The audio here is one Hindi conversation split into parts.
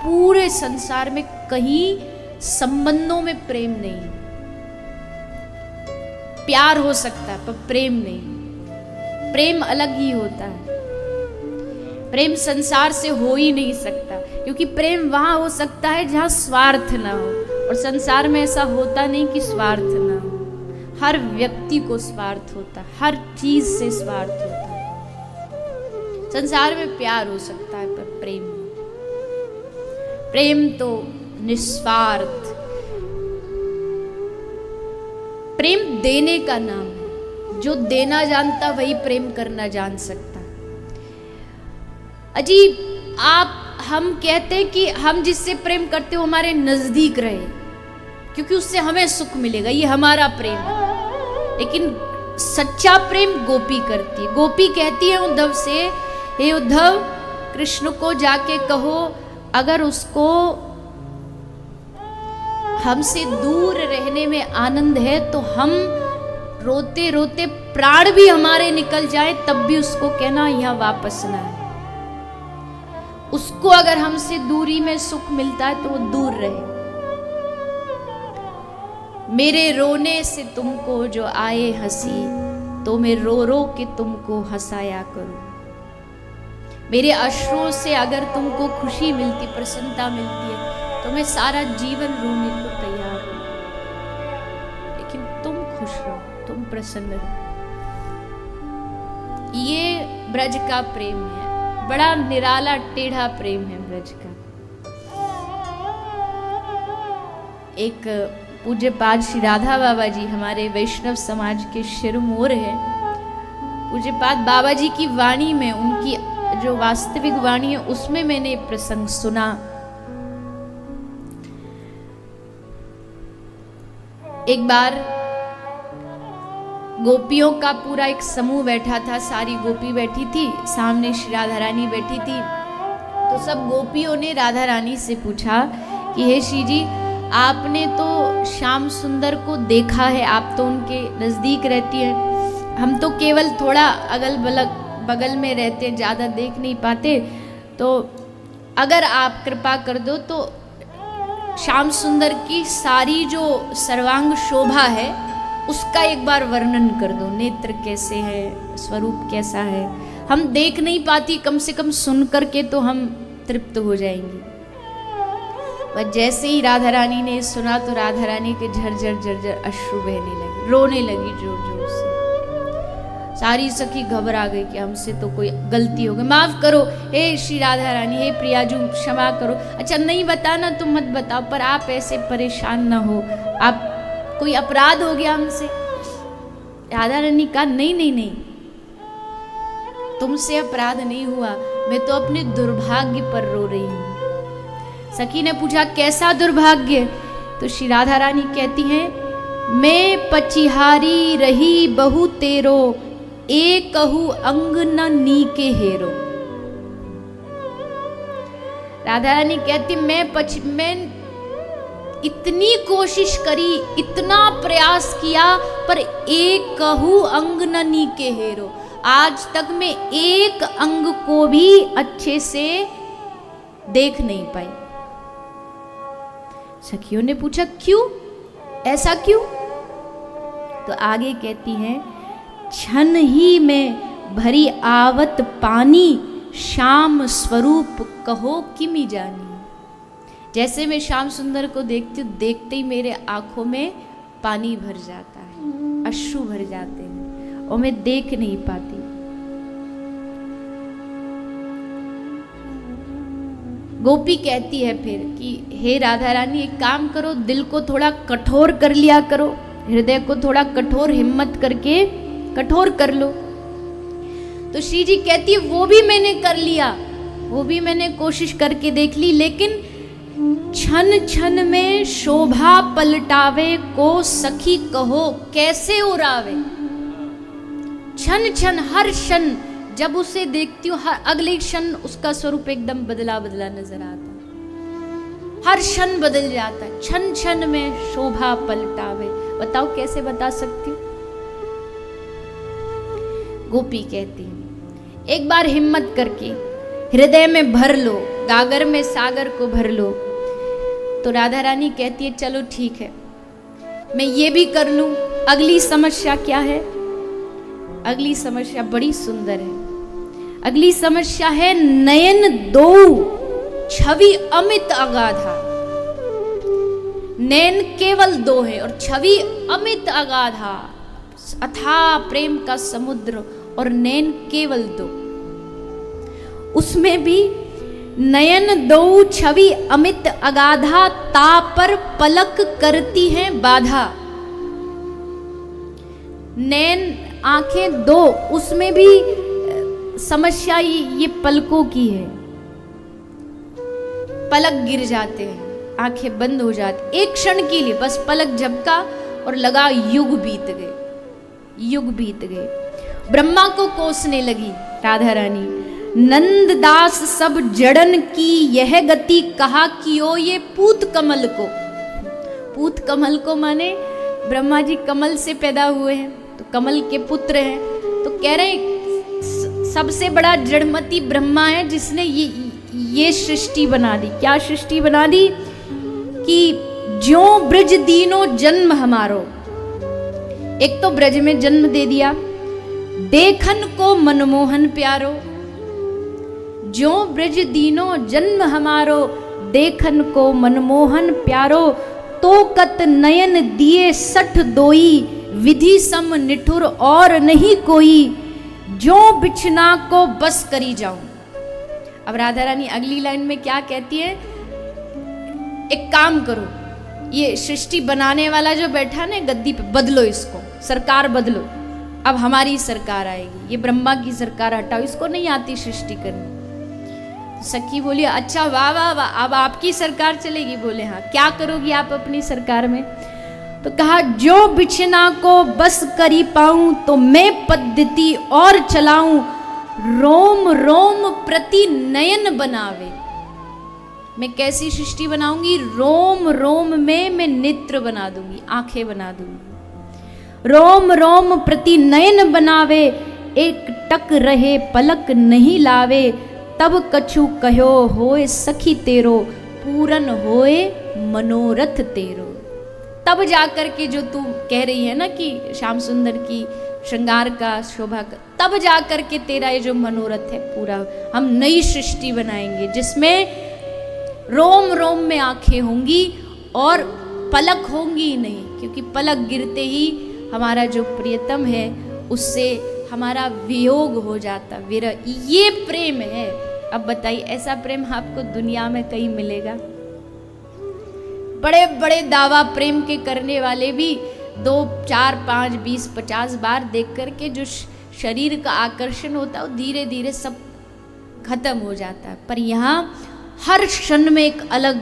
पूरे संसार में कहीं संबंधों में प्रेम नहीं। प्यार हो सकता है पर प्रेम नहीं। प्रेम अलग ही होता है। प्रेम संसार से हो ही नहीं सकता, क्योंकि प्रेम वहां हो सकता है जहां स्वार्थ ना हो, और संसार में ऐसा होता नहीं कि स्वार्थ ना हो। हर व्यक्ति को स्वार्थ होता है, हर चीज से स्वार्थ होता है। संसार में प्यार हो सकता है पर प्रेम नहीं। प्रेम तो निस्वार्थ, प्रेम देने का नाम है। जो देना जानता वही प्रेम करना जान सकता। अजीब, हम कहते हैं कि हम जिससे प्रेम करते हो हमारे नजदीक रहे, क्योंकि उससे हमें सुख मिलेगा, ये हमारा प्रेम है। लेकिन सच्चा प्रेम गोपी करती है। गोपी कहती है उद्धव से, हे उद्धव, कृष्ण को जाके कहो अगर उसको हमसे दूर रहने में आनंद है तो हम रोते रोते प्राण भी हमारे निकल जाए तब भी उसको कहना यहाँ वापस ना आए। उसको अगर हमसे दूरी में सुख मिलता है तो वो दूर रहे। मेरे रोने से तुमको जो आए हंसी, तो मैं रो रो के तुमको हंसाया करूं। मेरे अश्रों से अगर तुमको खुशी मिलती, प्रसन्नता मिलती है, तो मैं सारा जीवन रोने को तैयार हूं। लेकिन तुम खुश रहो, तुम प्रसन्न रहो। ये ब्रज का प्रेम है। बड़ा निराला टेढ़ा प्रेम है ब्रज का। एक पूज्य पाद श्री राधा बाबा जी हमारे वैष्णव समाज के शिरमोर है। पूज्य पाद बाबा जी की वाणी में, उनकी जो वास्तविक वाणी है उसमें मैंने प्रसंग सुना। एक बार गोपियों का पूरा एक समूह बैठा था, सारी गोपी बैठी थी, सामने श्री राधा रानी बैठी थी। तो सब गोपियों ने राधा रानी से पूछा कि हे श्री जी, आपने तो श्याम सुंदर को देखा है, आप तो उनके नजदीक रहती हैं, हम तो केवल थोड़ा अगल बगल में रहते हैं, ज़्यादा देख नहीं पाते, तो अगर आप कृपा कर दो तो श्याम सुंदर की सारी जो सर्वांग शोभा है उसका एक बार वर्णन कर दो। नेत्र कैसे है, स्वरूप कैसा है, हम देख नहीं पाती, कम से कम सुन करके तो हम तृप्त हो जाएंगे। पर जैसे ही राधा रानी ने सुना तो राधा रानी के झरझर झरझर अश्रु बहने लगे, रोने लगी जोर जोर से। सारी सखी घबरा गई कि हमसे तो कोई गलती हो गई, माफ करो हे श्री राधा रानी, हे प्रियाजू क्षमा करो। अच्छा नहीं बताना तो मत बताओ, पर आप ऐसे परेशान ना हो, आप कोई अपराध हो गया हमसे। राधा रानी कहा नहीं नहीं नहीं, तुमसे अपराध नहीं हुआ, मैं तो अपने दुर्भाग्य पर रो रही हूं। सखी ने पूछा कैसा दुर्भाग्य? तो श्री राधा रानी कहती हैं, मैं पचिहारी रही बहु तेरो, एक कहू अंग न नीके हेरो। राधा रानी कहती मैं इतनी कोशिश करी, इतना प्रयास किया, पर एक कहू अंग न नीके हेरो, आज तक मैं एक अंग को भी अच्छे से देख नहीं पाई। सखियों ने पूछा क्यों, ऐसा क्यों? तो आगे कहती हैं, क्षण ही में भरी आवत पानी, श्याम स्वरूप कहो किमि जानी। जैसे मैं श्याम सुंदर को देखती हूँ, देखते ही मेरे आंखों में पानी भर जाता है, अश्रु भर जाते हैं और मैं देख नहीं पाती। गोपी कहती है फिर कि हे राधा रानी, एक काम करो, दिल को थोड़ा कठोर कर लिया करो, हृदय को थोड़ा कठोर, हिम्मत करके कठोर कर लो। तो श्री जी कहती है वो भी मैंने कर लिया, वो भी मैंने कोशिश करके देख ली, लेकिन क्षण क्षण में शोभा पलटावे को सखी कहो कैसे उड़ावे। क्षण क्षण, हर क्षण जब उसे देखती हूँ, हर अगले क्षण उसका स्वरूप एकदम बदला बदला नजर आता है, हर क्षण बदल जाता है, क्षण क्षण में शोभा पलटावे। बताओ कैसे बता सकती हूँ? गोपी कहती है एक बार हिम्मत करके हृदय में भर लो, गागर में सागर को भर लो। तो राधा रानी कहती है चलो ठीक है, मैं ये भी कर लूं। अगली समस्या क्या है? अगली समस्या बड़ी सुंदर है। अगली समस्या है नयन दो छवि अमित अगाधा। नयन केवल दो है और छवि अमित अगाधा, अथाह प्रेम का समुद्र, और नयन केवल दो। उसमें भी नयन दो छवि अमित अगाधा, ता पर पलक करती हैं बाधा। नयन आंखें दो, उसमें भी समस्या ये पलकों की है। पलक गिर जाते हैं, आंखें बंद हो जाती, एक क्षण के लिए बस पलक झपका और लगा युग बीत गए, युग बीत गए। ब्रह्मा को कोसने लगी राधा रानी, नंददास सब जड़न की यह गति, कहा कि ओ ये पूत कमल को। पूत कमल को माने ब्रह्मा जी कमल से पैदा हुए हैं, तो कमल के पुत्र हैं। तो कह रहे सबसे बड़ा जड़मती ब्रह्मा है जिसने ये सृष्टि बना दी। क्या सृष्टि बना दी? कि ज्यों ब्रज दीनो जन्म हमारो। एक तो ब्रज में जन्म दे दिया, देखन को मनमोहन प्यारो। ज्यों ब्रज दीनो जन्म हमारो, देखन को मनमोहन प्यारो। तो कत नयन दिए 60 दोई, विधि सम निठुर और नहीं कोई। ज्यों बिछना को बस करी जाऊं। अब राधा रानी अगली लाइन में क्या कहती है? एक काम करो, ये सृष्टि बनाने वाला जो बैठा ना गद्दी पे, बदलो इसको, सरकार बदलो, अब हमारी सरकार आएगी। ये ब्रह्मा की सरकार हटाओ, इसको नहीं आती सृष्टि करनी। सखी बोली अच्छा वाह वाह वाह, अब आपकी सरकार चलेगी? बोले हाँ। क्या करोगी आप अपनी सरकार में? तो कहा जो बिछना को बस करी पाऊं, तो मैं पद्धति और चलाऊं। रोम रोम प्रति नयन बनावे। मैं कैसी सृष्टि बनाऊंगी? रोम रोम में मैं नेत्र बना दूंगी, आंखें बना दूंगी। रोम रोम प्रति नयन बनावे, एक टक रहे पलक नहीं लावे। तब कछु कहो होए सखी तेरो, पूरन होए मनोरथ तेरो। तब जाकर के जो तू कह रही है ना कि श्याम सुंदर की श्रृंगार का शोभा का, तब जाकर के तेरा ये जो मनोरथ है पूरा, हम नई सृष्टि बनाएंगे जिसमें रोम रोम में आंखें होंगी और पलक होंगी नहीं, क्योंकि पलक गिरते ही हमारा जो प्रियतम है उससे हमारा वियोग हो जाता, विरह। ये प्रेम है। अब बताइए ऐसा प्रेम आपको दुनिया में कहीं मिलेगा? बड़े बड़े दावा प्रेम के करने वाले भी 2, 4, 5, 20, 50 बार देख करके जो शरीर का आकर्षण होता है वो धीरे धीरे सब खत्म हो जाता है। पर यहाँ हर क्षण में एक अलग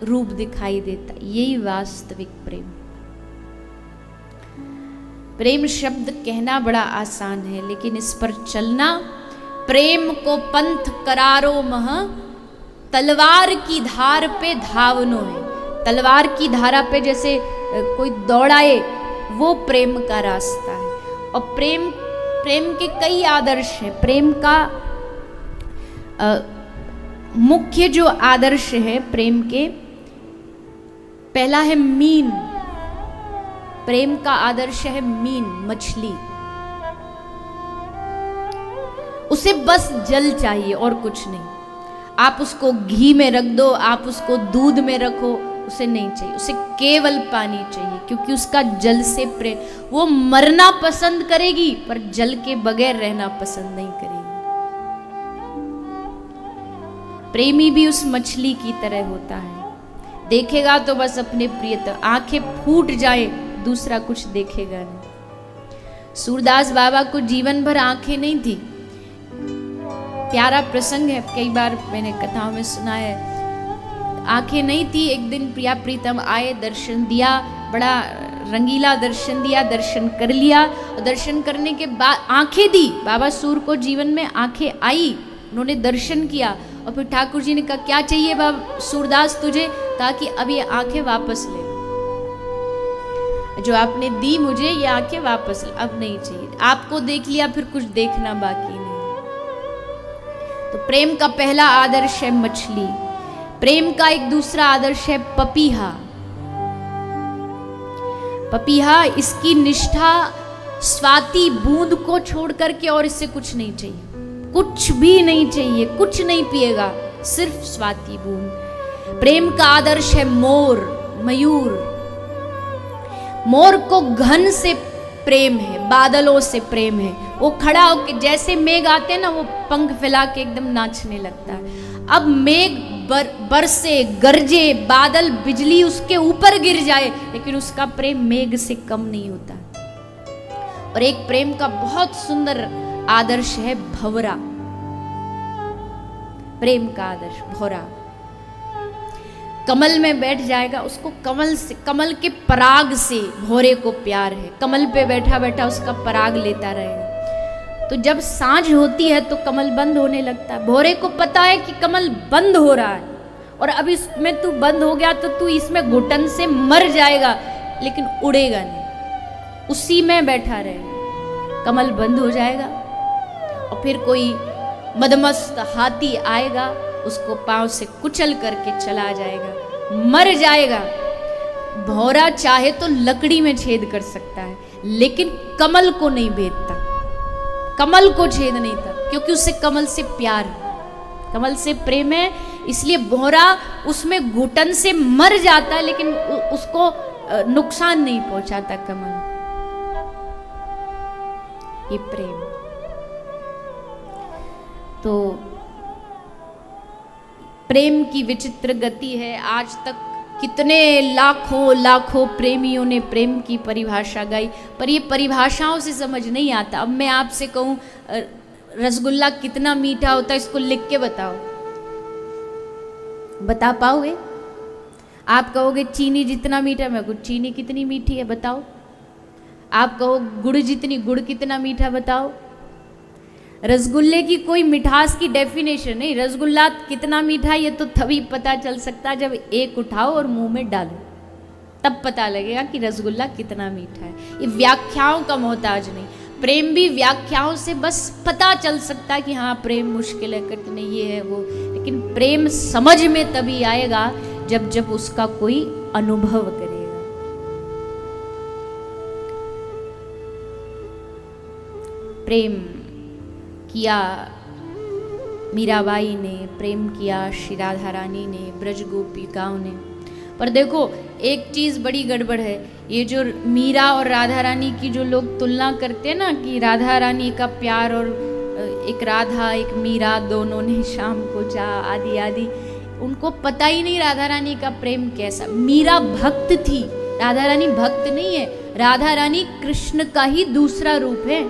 रूप दिखाई देता है। यही वास्तविक प्रेम। प्रेम शब्द कहना बड़ा आसान है, लेकिन इस पर चलना, प्रेम को पंथ करारो मह, तलवार की धार पे धावनो है। तलवार की धारा पे जैसे कोई दौड़ाए, वो प्रेम का रास्ता है। और प्रेम के कई आदर्श हैं। प्रेम का मुख्य जो आदर्श है प्रेम के, पहला है मीन। प्रेम का आदर्श है मीन, मछली। उसे बस जल चाहिए और कुछ नहीं। आप उसको घी में रख दो, आप उसको दूध में रखो, उसे नहीं चाहिए। उसे केवल पानी चाहिए, क्योंकि उसका जल से प्रेम, वो मरना पसंद करेगी पर जल के बगैर रहना पसंद नहीं करेगी। प्रेमी भी उस मछली की तरह होता है, देखेगा तो बस अपने प्रियतम, आंखें फूट जाए दूसरा कुछ देखेगा नहीं। सूरदास बाबा को जीवन भर आंखें नहीं थी। प्यारा प्रसंग है, कई बार मैंने कथाओं में सुना है। आंखें नहीं थी, एक दिन प्रिया प्रीतम आए, दर्शन दिया, बड़ा रंगीला दर्शन दिया, दर्शन कर लिया। और दर्शन करने के बाद आंखें दी, बाबा सूर को जीवन में आंखें आई, उन्होंने दर्शन किया। और फिर ठाकुर जी ने कहा क्या चाहिए बाबा सूरदास तुझे? कहा कि अब ये आंखें वापस ले, जो आपने दी मुझे ये आंखें वापस ले, अब नहीं चाहिए। आपको देख लिया, फिर कुछ देखना बाकी नहीं। तो प्रेम का पहला आदर्श है मछली, प्रेम का एक दूसरा आदर्श है पपीहा। पपीहा, इसकी निष्ठा स्वाति बूंद को छोड़ करके और इससे कुछ नहीं चाहिए, कुछ भी नहीं चाहिए, कुछ नहीं पिएगा, सिर्फ स्वाति बूंद। प्रेम का आदर्श है मोर, मयूर। मोर को घन से प्रेम है, बादलों से प्रेम है। वो खड़ा होके जैसे मेघ आते ना, वो पंख फैला के एकदम नाचने लगता है। अब मेघ बरसे, गरजे, बादल, बिजली उसके ऊपर गिर जाए, लेकिन उसका प्रेम मेघ से कम नहीं होता। और एक प्रेम का बहुत सुंदर आदर्श है भंवरा। प्रेम का आदर्श भंवरा, कमल में बैठ जाएगा, उसको कमल के पराग से भंवरे को प्यार है। कमल पे बैठा बैठा उसका पराग लेता रहेगा। तो जब सांझ होती है तो कमल बंद होने लगता है। भंवरे को पता है कि कमल बंद हो रहा है और अब इसमें तू बंद हो गया तो तू इसमें घुटन से मर जाएगा, लेकिन उड़ेगा नहीं, उसी में बैठा रहेगा। कमल बंद हो जाएगा और फिर कोई मदमस्त हाथी आएगा, उसको पांव से कुचल करके चला जाएगा, मर जाएगा। भंवरा चाहे तो लकड़ी में छेद कर सकता है, लेकिन कमल को नहीं भेदता, कमल को छेद नहीं था, क्योंकि उसे कमल से प्यार है, कमल से प्रेम है। इसलिए भंवरा उसमें घुटन से मर जाता है, लेकिन उसको नुकसान नहीं पहुंचाता कमल। ये प्रेम। तो प्रेम की विचित्र गति है। आज तक कितने लाखों लाखों प्रेमियों ने प्रेम की परिभाषा गाई, पर ये परिभाषाओं से समझ नहीं आता। अब मैं आपसे कहूं रसगुल्ला कितना मीठा होता है, इसको लिख के बताओ, बता पाओगे? आप कहोगे चीनी जितना मीठा, मैं कहूँ चीनी कितनी मीठी है बताओ। आप कहो गुड़ जितनी, गुड़ कितना मीठा बताओ। रसगुल्ले की कोई मिठास की डेफिनेशन नहीं। रसगुल्ला कितना मीठा ये तो तभी पता चल सकता है जब एक उठाओ और मुंह में डालो, तब पता लगेगा कि रसगुल्ला कितना मीठा है। ये व्याख्याओं का मोहताज नहीं। प्रेम भी व्याख्याओं से बस पता चल सकता है कि हाँ प्रेम मुश्किल है, कठिन ये है वो, लेकिन प्रेम समझ में तभी आएगा जब उसका कोई अनुभव करेगा। प्रेम किया मीराबाई ने, प्रेम किया श्री राधा रानी ने, ब्रज गोपिकाओं ने। पर देखो एक चीज़ बड़ी गड़बड़ है, ये जो मीरा और राधा रानी की जो लोग तुलना करते हैं ना कि राधा रानी का प्यार और एक राधा एक मीरा दोनों ने शाम को जा आदि आदि, उनको पता ही नहीं राधा रानी का प्रेम कैसा। मीरा भक्त थी, राधा रानी भक्त नहीं है। राधा रानी कृष्ण का ही दूसरा रूप है,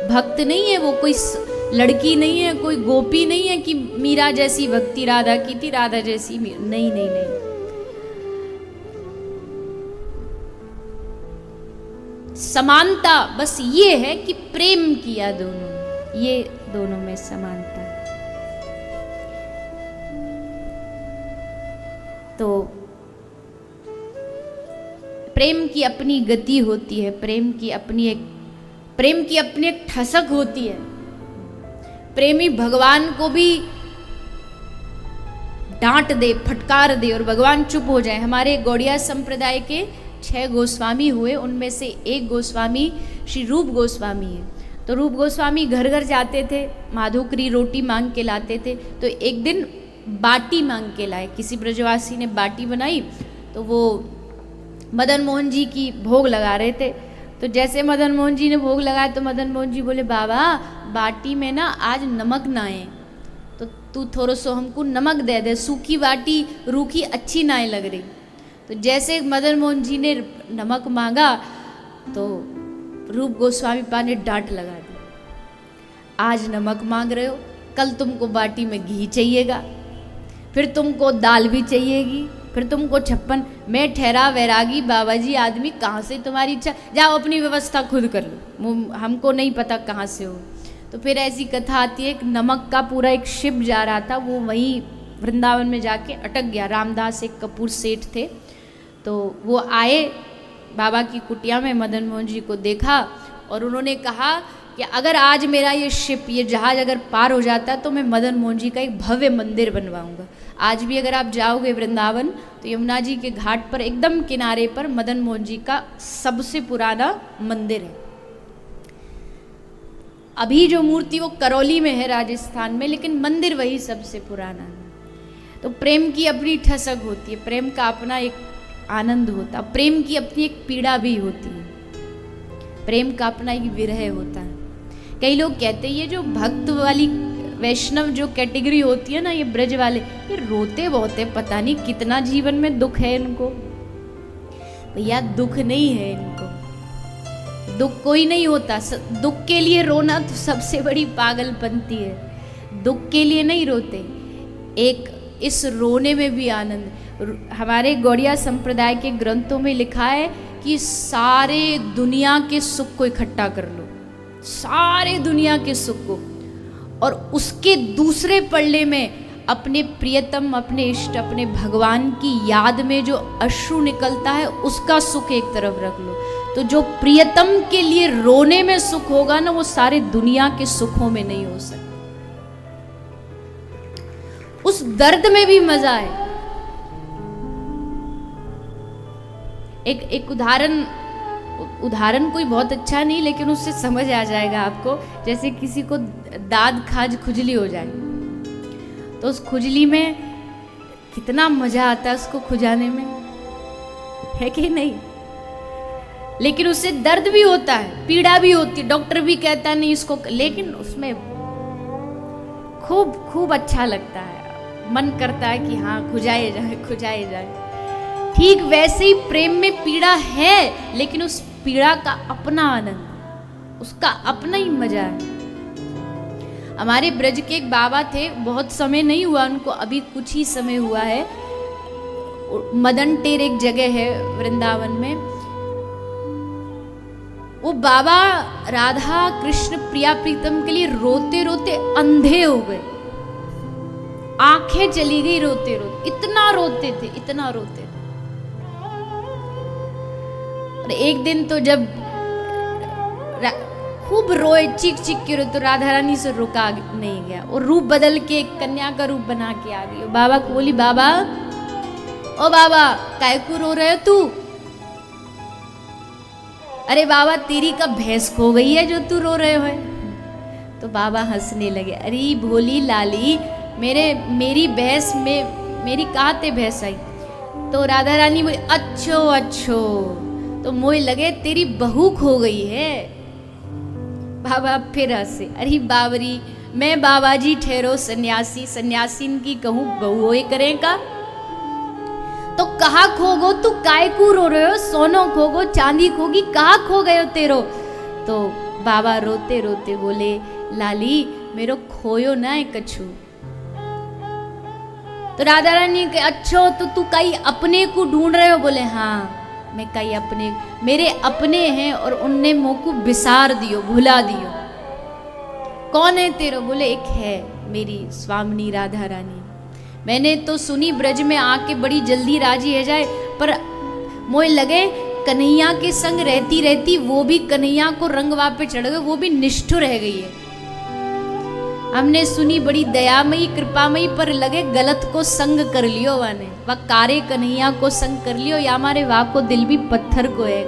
भक्त नहीं है वो, कोई लड़की नहीं है, कोई गोपी नहीं है कि मीरा जैसी भक्ति राधा की थी, राधा जैसी नहीं नहीं नहीं। समानता बस ये है कि प्रेम किया दोनों, ये दोनों में समानता। तो प्रेम की अपनी गति होती है, प्रेम की अपनी एक ठसक होती है। प्रेमी भगवान को भी डांट दे, फटकार दे और भगवान चुप हो जाए। हमारे गौड़िया संप्रदाय के 6 गोस्वामी हुए, उनमें से एक गोस्वामी श्री रूप गोस्वामी है। तो रूप गोस्वामी घर घर जाते थे, माधुकरी रोटी मांग के लाते थे। तो एक दिन बाटी मांग के लाए, किसी ब्रजवासी ने बाटी बनाई, तो वो मदन मोहन जी की भोग लगा रहे थे। तो जैसे मदन मोहन जी ने भोग लगाया तो मदन मोहन जी बोले, बाबा बाटी में ना आज नमक ना है, तो तू थोड़ा सो हमको नमक दे दे, सूखी बाटी रूखी अच्छी ना लग रही। तो जैसे मदन मोहन जी ने नमक मांगा तो रूप गोस्वामी पा ने डांट लगा दी, आज नमक मांग रहे हो, कल तुमको बाटी में घी चाहिएगा, फिर तुमको दाल भी चाहिएगी, फिर तुमको 56। मैं ठहरा वैरागी बाबा जी आदमी, कहाँ से तुम्हारी इच्छा, जाओ अपनी व्यवस्था खुद कर लो, हमको नहीं पता कहाँ से हो। तो फिर ऐसी कथा आती है कि नमक का पूरा एक शिप जा रहा था, वो वहीं वृंदावन में जाके अटक गया। रामदास एक कपूर सेठ थे, तो वो आए बाबा की कुटिया में, मदन मोहन जी को देखा और उन्होंने कहा कि अगर आज मेरा ये शिप, ये जहाज अगर पार हो जाता तो मैं मदन मोहन जी का एक भव्य मंदिर बनवाऊंगा। आज भी अगर आप जाओगे वृंदावन तो यमुना जी के घाट पर एकदम किनारे पर मदन मोहन जी का सबसे पुराना मंदिर है। अभी जो मूर्ति वो करौली में है राजस्थान में, लेकिन मंदिर वही सबसे पुराना है। तो प्रेम की अपनी ठसक होती है, प्रेम का अपना एक आनंद होता है, प्रेम की अपनी एक पीड़ा भी होती है, प्रेम का अपना एक विरह होता है। कई लोग कहते हैं ये जो भक्त वाली वैष्णव जो कैटेगरी होती है ना, ये ब्रज वाले, ये रोते बहुत है, पता नहीं कितना जीवन में दुख है इनको। भैया दुख नहीं है इनको, दुख कोई नहीं होता। दुख के लिए रोना तो सबसे बड़ी पागलपंती है। दुख के लिए नहीं रोते, एक इस रोने में भी आनंद। हमारे गौड़िया संप्रदाय के ग्रंथों में लिखा है कि सारे दुनिया के सुख को इकट्ठा कर लो, सारे दुनिया के सुख को, और उसके दूसरे पल्ले में अपने प्रियतम, अपने इष्ट, अपने भगवान की याद में जो अश्रु निकलता है उसका सुख एक तरफ रख लो। तो जो प्रियतम के लिए रोने में सुख होगा ना, वो सारे दुनिया के सुखों में नहीं हो सकता। उस दर्द में भी मजा है। एक उदाहरण कोई बहुत अच्छा नहीं, लेकिन उससे समझ आ जाएगा आपको। जैसे किसी को दाद खाज खुजली हो जाए, तो उस खुजली में कितना मजा आता है उसको खुजाने में, है कि नहीं? लेकिन उससे दर्द भी होता है, पीड़ा भी होती है, डॉक्टर भी कहता है नहीं इसको, लेकिन उसमें खूब खूब अच्छा लगता है, मन करता है कि हाँ खुजाए जाए, खुजाए जाए। ठीक वैसे ही प्रेम में पीड़ा है, लेकिन उस पीड़ा का अपना आनंद, उसका अपना ही मजा है। हमारे ब्रज के एक बाबा थे, बहुत समय नहीं हुआ उनको, अभी कुछ ही समय हुआ है। मदन टेर एक जगह है वृंदावन में, वो बाबा राधा कृष्ण प्रिया प्रीतम के लिए रोते रोते अंधे हो गए, आंखें चली गई रोते रोते, इतना रोते थे, इतना रोते थे। और एक दिन तो जब खूब रोए, चीख चीख के रोए, तो राधा रानी से रुका नहीं गया, और रूप बदल के एक कन्या का रूप बना के आ गई। बाबा को बोली, बाबा ओ बाबा काय को रो रहे हो तू? अरे बाबा तेरी का भैंस खो गई है जो तू रो रहे हो। तो बाबा हंसने लगे, अरे भोली लाली, मेरी भैंस में मेरी कहाँ ते भैंस आई? तो राधा रानी बोली, अच्छो अच्छो, तो मोह लगे तेरी बहू खो गई है। बाबा फिर हंसे, अरे बाबरी, मैं बाबा जी ठहरो सन्यासी, सन्यासीन की कहूँ बहू होए करेगा। तो कहाँ खोगो तू, काय को रो रहे हो? सोनो खोगो, चांदी खोगी, कहाँ खो गए हो तेरो? तो बाबा रोते रोते बोले, लाली मेरो खोयो ना है कछु। तो राधा रानी के, अच्छो तो तू कई अपने को ढूंढ रहे हो? बोले हाँ, मैं कई अपने, मेरे अपने हैं और उनने मुँह को बिसार दियो, भुला दियो। कौन है तेरो? बोले एक है मेरी स्वामिनी राधा रानी, मैंने तो सुनी ब्रज में आके बड़ी जल्दी राजी है जाए, पर मोह लगे कन्हैया के संग रहती रहती वो भी कन्हैया को रंगवा पे चढ़ गए, वो भी निष्ठुर रह गई है। हमने सुनी बड़ी दयामयी कृपामयी, पर लगे गलत को संग कर लियो वाने, वह कारे कन्हैया को संग कर लियो, या हमारे वाह को दिल भी पत्थर को है।